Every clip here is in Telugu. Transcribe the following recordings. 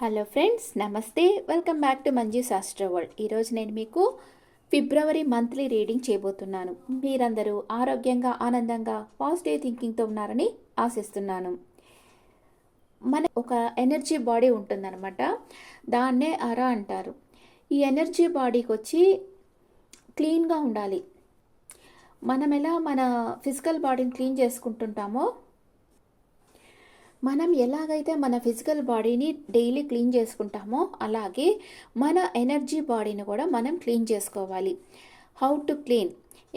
హలో ఫ్రెండ్స్, నమస్తే. వెల్కమ్ బ్యాక్ టు మంజు శాస్త్ర వరల్డ్. ఈరోజు నేను మీకు ఫిబ్రవరి మంత్లీ రీడింగ్ చేయబోతున్నాను. మీరందరూ ఆరోగ్యంగా, ఆనందంగా, పాజిటివ్ థింకింగ్తో ఉన్నారని ఆశిస్తున్నాను. మన ఒక ఎనర్జీ బాడీ ఉంటుందన్నమాట. దాన్నే అరా అంటారు. ఈ ఎనర్జీ బాడీకి వచ్చి క్లీన్గా ఉండాలి. మనం ఎలా మన ఫిజికల్ బాడీని క్లీన్ చేసుకుంటుంటామో, మనం ఎలాగైతే మన ఫిజికల్ బాడీని డైలీ క్లీన్ చేసుకుంటామో అలాగే మన ఎనర్జీ బాడీని కూడా మనం క్లీన్ చేసుకోవాలి. How to clean?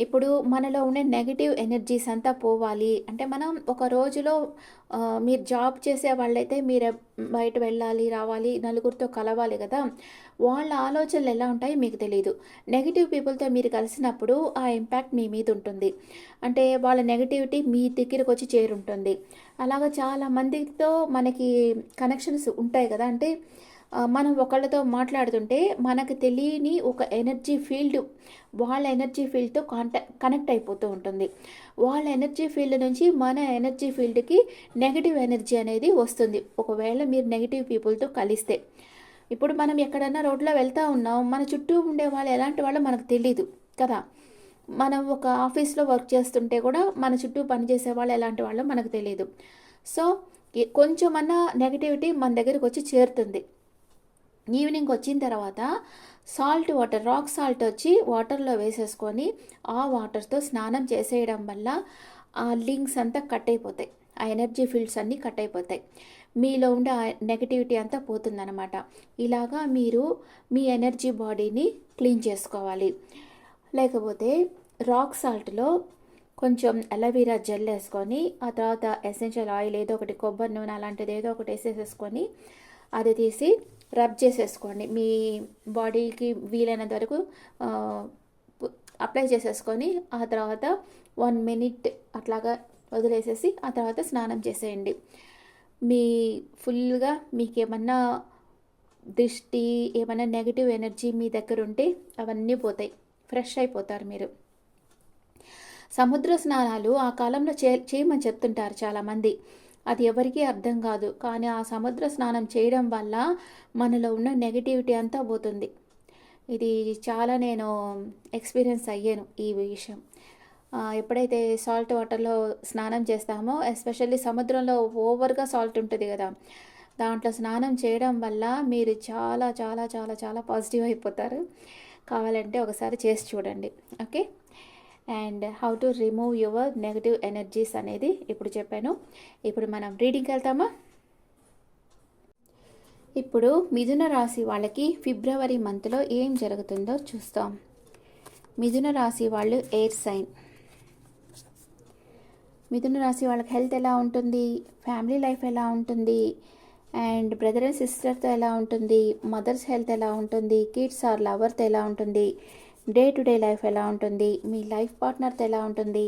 ఇప్పుడు మనలో ఉండే నెగిటివ్ ఎనర్జీస్ అంతా పోవాలి అంటే మనం ఒక రోజులో మీరు జాబ్ చేసే వాళ్ళైతే మీరు బయట వెళ్ళాలి, రావాలి, నలుగురితో కలవాలి కదా. వాళ్ళ ఆలోచనలు ఎలా ఉంటాయో మీకు తెలియదు. నెగిటివ్ పీపుల్తో మీరు కలిసినప్పుడు ఆ ఇంపాక్ట్ మీ మీద ఉంటుంది. అంటే వాళ్ళ నెగిటివిటీ మీ దగ్గరకు వచ్చి చేరుంటుంది. అలాగా చాలా మందితో మనకి కనెక్షన్స్ ఉంటాయి కదా. అంటే మనం ఒకళ్ళతో మాట్లాడుతుంటే మనకు తెలియని ఒక ఎనర్జీ ఫీల్డ్ వాళ్ళ ఎనర్జీ ఫీల్డ్తో కనెక్ట్ అయిపోతూ ఉంటుంది. వాళ్ళ ఎనర్జీ ఫీల్డ్ నుంచి మన ఎనర్జీ ఫీల్డ్కి నెగిటివ్ ఎనర్జీ అనేది వస్తుంది ఒకవేళ మీరు నెగిటివ్ పీపుల్తో కలిస్తే. ఇప్పుడు మనం ఎక్కడన్నా రోడ్లో వెళ్తూ ఉన్నాం, మన చుట్టూ ఉండే వాళ్ళు ఎలాంటి వాళ్ళో మనకు తెలీదు కదా. మనం ఒక ఆఫీస్లో వర్క్ చేస్తుంటే కూడా మన చుట్టూ పనిచేసే వాళ్ళు ఎలాంటి వాళ్ళో మనకు తెలియదు. సో కొంచెమన్నా నెగిటివిటీ మన దగ్గరికి వచ్చి చేరుతుంది. ఈవినింగ్ వచ్చిన తర్వాత సాల్ట్ వాటర్, రాక్ సాల్ట్ వచ్చి వాటర్లో వేసేసుకొని ఆ వాటర్తో స్నానం చేసేయడం వల్ల ఆ లింక్స్ అంతా కట్ అయిపోతాయి, ఆ ఎనర్జీ ఫీల్డ్స్ అన్నీ కట్ అయిపోతాయి, మీలో ఉండే ఆ నెగటివిటీ అంతా పోతుందన్నమాట. ఇలాగా మీరు మీ ఎనర్జీ బాడీని క్లీన్ చేసుకోవాలి. లేకపోతే రాక్ సాల్ట్లో కొంచెం అలోవెరా జెల్ వేసుకొని ఆ తర్వాత ఎసెన్షియల్ ఆయిల్ ఏదో ఒకటి, కొబ్బరి నూనె అలాంటిది ఏదో ఒకటి వేసేసేసుకొని అది తీసి రబ్ చేసేసుకోండి. మీ బాడీకి వీలైనంత వరకు అప్లై చేసేసుకొని ఆ తర్వాత 1 మినిట్ అట్లాగా వదిలేసేసి ఆ తర్వాత స్నానం చేసేయండి. మీ ఫుల్గా మీకు ఏమన్నా దృష్టి, ఏమన్నా నెగిటివ్ ఎనర్జీ మీ దగ్గర ఉంటే అవన్నీ పోతాయి, ఫ్రెష్ అయిపోతారు మీరు. సముద్ర స్నానాలు ఆ కాలంలో చేయమని చెప్తుంటారు చాలామంది. అది ఎవరికీ అర్థం కాదు, కానీ ఆ సముద్ర స్నానం చేయడం వల్ల మనలో ఉన్న నెగిటివిటీ అంతా పోతుంది. ఇది చాలా నేను ఎక్స్పీరియన్స్ అయ్యాను ఈ విషయం. ఎప్పుడైతే సాల్ట్ వాటర్లో స్నానం చేస్తామో, ఎస్పెషల్లీ సముద్రంలో ఓవర్గా సాల్ట్ ఉంటుంది కదా, దాంట్లో స్నానం చేయడం వల్ల మీరు చాలా చాలా చాలా చాలా పాజిటివ్ అయిపోతారు. కావాలంటే ఒకసారి చేసి చూడండి. Okay. And how to remove your negative energies అనేది ఇప్పుడు చెప్పాను. ఇప్పుడు మనం రీడింగ్కి వెళ్తామా? ఇప్పుడు మిథున రాశి వాళ్ళకి ఫిబ్రవరి మంత్లో ఏం జరుగుతుందో చూస్తాం. మిథున రాశి వాళ్ళు ఎయిర్ సైన్. మిథున రాశి వాళ్ళకి హెల్త్ ఎలా ఉంటుంది, ఫ్యామిలీ లైఫ్ ఎలా ఉంటుంది, అండ్ బ్రదర్ అండ్ సిస్టర్తో ఎలా ఉంటుంది, మదర్స్ హెల్త్ ఎలా ఉంటుంది, కిడ్స్ ఆర్ లవర్తో ఎలా ఉంటుంది, డే టు డే లైఫ్ ఎలా ఉంటుంది, మీ లైఫ్ పార్ట్నర్తో ఎలా ఉంటుంది,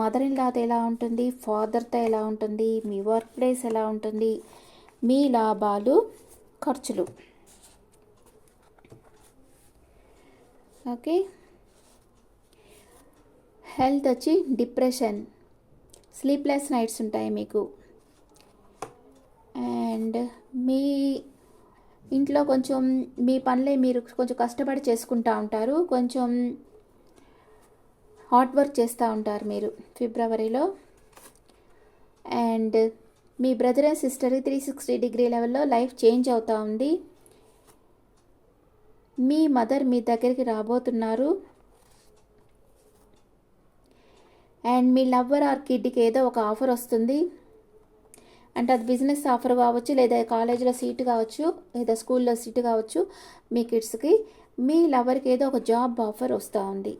మదర్ ఇన్ లాతో ఎలా ఉంటుంది, ఫాదర్తో ఎలా ఉంటుంది, మీ వర్క్ ప్లేస్ ఎలా ఉంటుంది, మీ లాభాలు, ఖర్చులు. ఓకే. హెల్త్ వచ్చి డిప్రెషన్, స్లీప్లెస్ నైట్స్ ఉంటాయి మీకు. అండ్ మీ ఇంట్లో కొంచెం మీ పనులే మీరు కొంచెం కష్టపడి చేసుకుంటూ ఉంటారు, కొంచెం హార్డ్ వర్క్ చేస్తూ ఉంటారు మీరు ఫిబ్రవరిలో. And me brother and sister 360 degree లెవెల్లో లైఫ్ చేంజ్ అవుతూ ఉంది. మీ మదర్ మీ దగ్గరికి రాబోతున్నారు. అండ్ మీ లవ్వర్ ఆర్ కిడ్కి ఏదో ఒక ఆఫర్ వస్తుంది. అంటే అది బిజినెస్ ఆఫర్ కావచ్చు, లేదా కాలేజీలో సీటు కావచ్చు, లేదా స్కూల్లో సీటు కావచ్చు. మీ కిడ్స్కి మీ లవర్కి ఏదో ఒక జాబ్ ఆఫర్ వస్తూ ఉంది.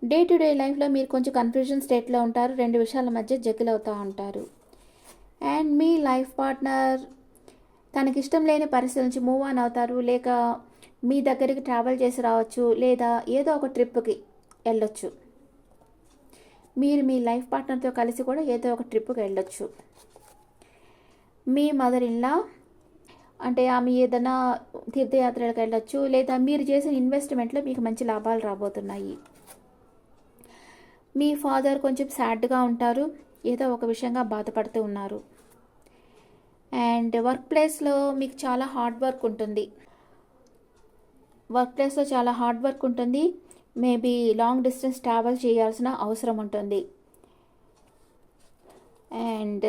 డే టు డే లైఫ్లో మీరు కొంచెం కన్ఫ్యూజన్ స్టేట్లో ఉంటారు, 2 విషయాల మధ్య జగ్గులు అవుతూ ఉంటారు. అండ్ మీ లైఫ్ పార్ట్నర్ తనకిష్టం లేని పరిస్థితి నుంచి మూవ్ ఆన్ అవుతారు, లేక మీ దగ్గరికి ట్రావెల్ చేసి రావచ్చు, లేదా ఏదో ఒక ట్రిప్కి వెళ్ళొచ్చు. మీరు మీ లైఫ్ పార్ట్నర్తో కలిసి కూడా ఏదో ఒక ట్రిప్కి వెళ్ళొచ్చు. మీ మదర్ ఇన్లా అంటే ఆమె ఏదైనా తీర్థయాత్రలకు వెళ్ళొచ్చు, లేదా మీరు చేసిన ఇన్వెస్ట్మెంట్లో మీకు మంచి లాభాలు రాబోతున్నాయి. మీ ఫాదర్ కొంచెం సాడ్గా ఉంటారు, ఏదో ఒక విషయంగా బాధపడుతూ ఉన్నారు. అండ్ వర్క్ ప్లేస్లో మీకు చాలా హార్డ్ వర్క్ ఉంటుంది. వర్క్ ప్లేస్లో చాలా హార్డ్ వర్క్ ఉంటుంది. మేబీ లాంగ్ డిస్టెన్స్ ట్రావెల్ చేయాల్సిన అవసరం ఉంటుంది. అండ్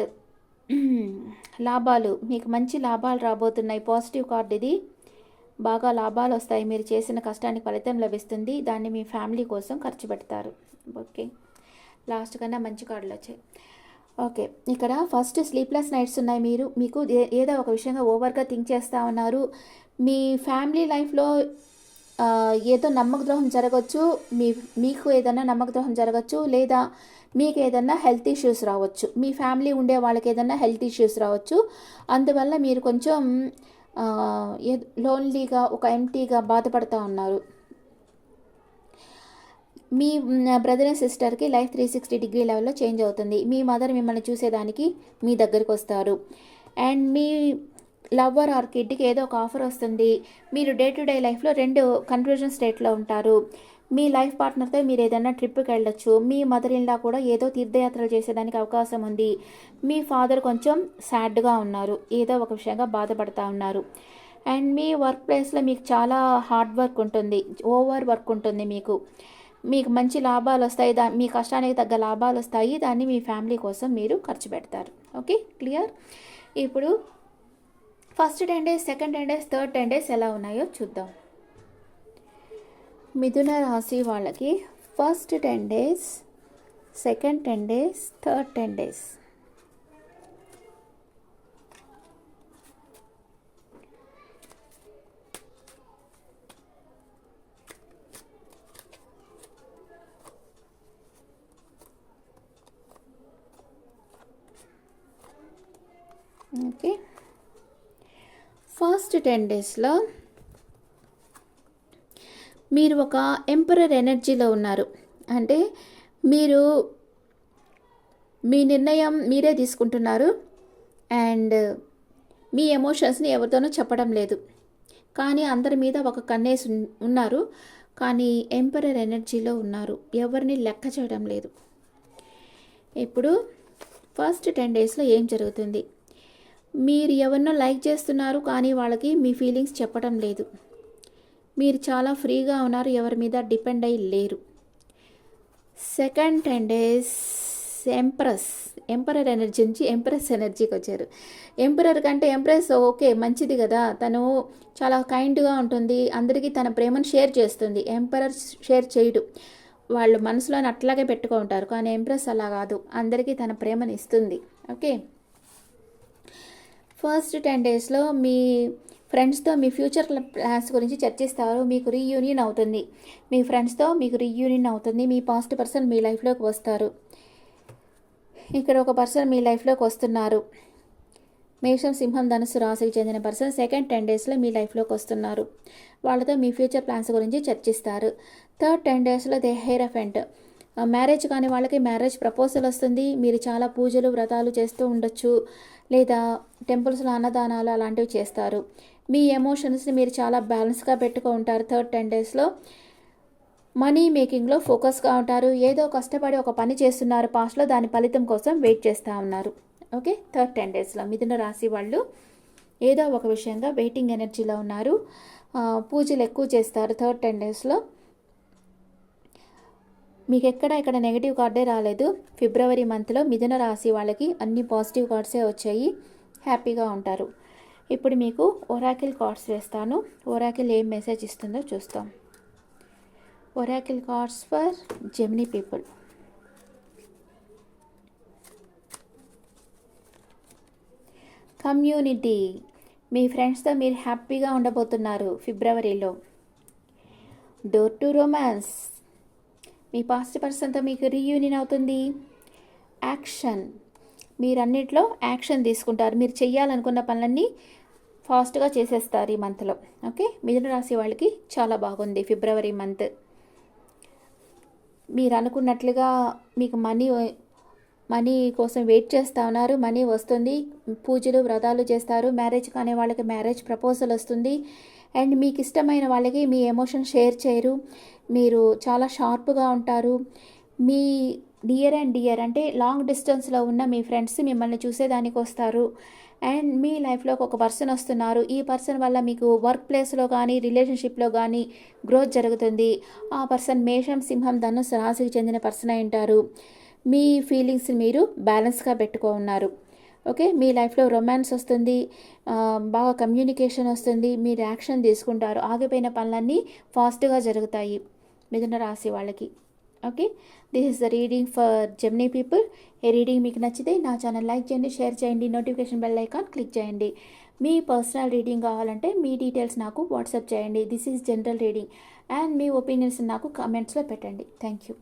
లాభాలు, మీకు మంచి లాభాలు రాబోతున్నాయి. పాజిటివ్ కార్డ్ ఇది. బాగా లాభాలు వస్తాయి. మీరు చేసిన కష్టానికి ఫలితం లభిస్తుంది. దాన్ని మీ ఫ్యామిలీ కోసం ఖర్చు పెడతారు. ఓకే, లాస్ట్ కన్నా మంచి కార్డులు వచ్చాయి. ఓకే, ఇక్కడ ఫస్ట్ స్లీప్లెస్ నైట్స్ ఉన్నాయి. మీకు ఏదో ఒక విషయంగా ఓవర్గా థింక్ చేస్తూ ఉన్నారు. మీ ఫ్యామిలీ లైఫ్లో ఏదో నమ్మక ద్రోహం జరగవచ్చు. మీకు ఏదైనా నమ్మక ద్రోహం జరగచ్చు, లేదా మీకు ఏదైనా హెల్త్ ఇష్యూస్ రావచ్చు. మీ ఫ్యామిలీ ఉండే వాళ్ళకి ఏదైనా హెల్త్ ఇష్యూస్ రావచ్చు. అందువల్ల మీరు కొంచెం లోన్లీగా, ఒక ఎంటీగా బాధపడుతూ ఉన్నారు. మీ బ్రదర్ అండ్ సిస్టర్కి లైఫ్ 360 డిగ్రీ లెవెల్లో చేంజ్ అవుతుంది. మీ మదర్ మిమ్మల్ని చూసేదానికి మీ దగ్గరికి వస్తారు. అండ్ మీ లవ్వర్ ఆర్ కిడ్కి ఏదో ఒక ఆఫర్ వస్తుంది. మీరు డే టు డే లైఫ్లో 2 కన్ఫ్యూజన్ స్టేట్లో ఉంటారు. మీ లైఫ్ పార్ట్నర్తో మీరు ఏదైనా ట్రిప్కి వెళ్ళొచ్చు. మీ మదర్ ఇన్లా కూడా ఏదో తీర్థయాత్రలు చేసేదానికి అవకాశం ఉంది. మీ ఫాదర్ కొంచెం సాడ్గా ఉన్నారు, ఏదో ఒక విషయంగా బాధపడుతూ ఉన్నారు. అండ్ మీ వర్క్ ప్లేస్లో మీకు చాలా హార్డ్ వర్క్ ఉంటుంది, ఓవర్ వర్క్ ఉంటుంది. మీకు మంచి లాభాలు వస్తాయి. మీ కష్టానికి తగ్గ లాభాలు వస్తాయి. దాన్ని మీ ఫ్యామిలీ కోసం మీరు ఖర్చు పెడతారు. Okay, clear. ఇప్పుడు first 10 days, second 10 days, third 10 days ఎలా ఉన్నాయో చూద్దాం. మిథున రాశి వాళ్ళకి first 10 days, second 10 days, third 10 days. Okay, first 10 daysలో మీరు ఒక ఎంపరర్ ఎనర్జీలో ఉన్నారు. అంటే మీరు మీ నిర్ణయం మీరే తీసుకుంటున్నారు. అండ్ మీ ఎమోషన్స్ని ఎవరితోనూ చెప్పడం లేదు. కానీ అందరి మీద ఒక కన్నేసి ఉన్నారు. కానీ ఎంపరర్ ఎనర్జీలో ఉన్నారు. ఎవరిని లెక్క చేయడం లేదు. ఇప్పుడు ఫస్ట్ 10 daysలో ఏం జరుగుతుంది? మీరు ఎవరినో లైక్ చేస్తున్నారు, కానీ వాళ్ళకి మీ ఫీలింగ్స్ చెప్పడం లేదు. మీరు చాలా ఫ్రీగా ఉన్నారు, ఎవరి మీద డిపెండ్ అయ్యి లేరు. సెకండ్ 10 days ఎంపరర్ ఎనర్జీ నుంచి ఎంప్రెస్ ఎనర్జీకి వచ్చారు. ఎంపరర్ కంటే ఎంప్రెస్ ఓకే, మంచిది కదా. తను చాలా కైండ్గా ఉంటుంది, అందరికీ తన ప్రేమను షేర్ చేస్తుంది. ఎంపరర్ షేర్ చేయడు, వాళ్ళు మనసులోని అట్లాగే పెట్టుకుంటారు. కానీ ఎంప్రెస్ అలా కాదు, అందరికీ తన ప్రేమను ఇస్తుంది. ఓకే, ఫస్ట్ 10 daysలో మీ ఫ్రెండ్స్తో మీ ఫ్యూచర్ ప్లాన్స్ గురించి చర్చిస్తారు. మీకు రీయూనియన్ అవుతుంది. మీ ఫ్రెండ్స్తో మీకు రీయూనియన్ అవుతుంది. మీ పాస్ట్ పర్సన్ మీ లైఫ్లోకి వస్తారు. ఇక్కడ ఒక పర్సన్ మీ లైఫ్లోకి వస్తున్నారు. మేషం, సింహం, ధనుసు రాశికి చెందిన పర్సన్ సెకండ్ 10 daysలో మీ లైఫ్లోకి వస్తున్నారు. వాళ్ళతో మీ ఫ్యూచర్ ప్లాన్స్ గురించి చర్చిస్తారు. థర్డ్ 10 daysలో దే హెయిరఫెంట్, మ్యారేజ్ కాని వాళ్ళకి మ్యారేజ్ ప్రపోజల్ వస్తుంది. మీరు చాలా పూజలు, వ్రతాలు చేస్తూ ఉండొచ్చు, లేదా టెంపుల్స్లో అన్నదానాలు అలాంటివి చేస్తారు. మీ ఎమోషన్స్ని మీరు చాలా బ్యాలెన్స్గా పెట్టుకో ఉంటారు. థర్డ్ 10 daysలో మనీ మేకింగ్లో ఫోకస్గా ఉంటారు. ఏదో కష్టపడి ఒక పని చేస్తున్నారు పాస్ట్లో, దాని ఫలితం కోసం వెయిట్ చేస్తూ ఉన్నారు. ఓకే, థర్డ్ 10 daysలో మిథున రాశి వాళ్ళు ఏదో ఒక విషయంగా వెయిటింగ్ ఎనర్జీలో ఉన్నారు. పూజలు ఎక్కువ చేస్తారు థర్డ్ 10 daysలో. మీకు ఇక్కడ నెగిటివ్ కార్డే రాలేదు. ఫిబ్రవరి మంత్లో మిథున రాశి వాళ్ళకి అన్ని పాజిటివ్ కార్డ్సే వచ్చాయి. హ్యాపీగా ఉంటారు. ఇప్పుడు మీకు ఒరాకిల్ కార్డ్స్ వేస్తాను. ఒరాకిల్ ఏం మెసేజ్ ఇస్తుందో చూస్తాం. Oracle cards for Gemini people. Community, మీ ఫ్రెండ్స్తో మీరు హ్యాపీగా ఉండబోతున్నారు ఫిబ్రవరిలో. డోర్ టు రొమాన్స్, మీ పాస్ట్ పర్సన్తో మీకు రీయూనియన్ అవుతుంది. యాక్షన్, మీరన్నిట్లో యాక్షన్ తీసుకుంటారు. మీరు చేయాలనుకున్న పనులన్నీ ఫాస్ట్గా చేసేస్తారు ఈ మంత్లో. ఓకే, మిథున రాశి వాళ్ళకి చాలా బాగుంది ఫిబ్రవరి మంత్. మీరు అనుకున్నట్లుగా మీకు మనీ కోసం వెయిట్ చేస్తూ ఉన్నారు. మనీ వస్తుంది. పూజలు, వ్రతాలు చేస్తారు. మ్యారేజ్ కాని వాళ్ళకి మ్యారేజ్ ప్రపోజల్ వస్తుంది. అండ్ మీకు ఇష్టమైన వాళ్ళకి మీ ఎమోషన్ షేర్ చేయరు. మీరు చాలా షార్ప్గా ఉంటారు. మీ డియర్ అంటే లాంగ్ డిస్టెన్స్లో ఉన్న మీ ఫ్రెండ్స్ మిమ్మల్ని చూసేదానికి వస్తారు. అండ్ మీ లైఫ్లోకి ఒక పర్సన్ వస్తున్నారు. ఈ పర్సన్ వల్ల మీకు వర్క్ ప్లేస్లో కానీ రిలేషన్షిప్లో కానీ గ్రోత్ జరుగుతుంది. ఆ పర్సన్ మేషం, సింహం, ధనుస్సు రాశికి చెందిన పర్సన్ అయి ఉంటారు. మీ ఫీలింగ్స్ని మీరు బ్యాలెన్స్గా పెట్టుకున్నారు. ఓకే, మీ లైఫ్లో రొమాన్స్ వస్తుంది, బాగా కమ్యూనికేషన్ వస్తుంది, మీరు యాక్షన్ తీసుకుంటారు, ఆగిపోయిన పనులన్నీ ఫాస్ట్గా జరుగుతాయి మిథున రాశి వాళ్ళకి. Okay, this is the reading for Gemini people. ఈ రీడింగ్ మీకు నచ్చితే నా ఛానల్ లైక్ చేయండి, షేర్ చేయండి, నోటిఫికేషన్ బెల్ ఐకాన్ క్లిక్ చేయండి. మీ పర్సనల్ రీడింగ్ కావాలంటే మీ డీటెయిల్స్ నాకు వాట్సాప్ చేయండి. This is general reading and me opinions నాకు కామెంట్స్లో పెట్టండి. Thank you.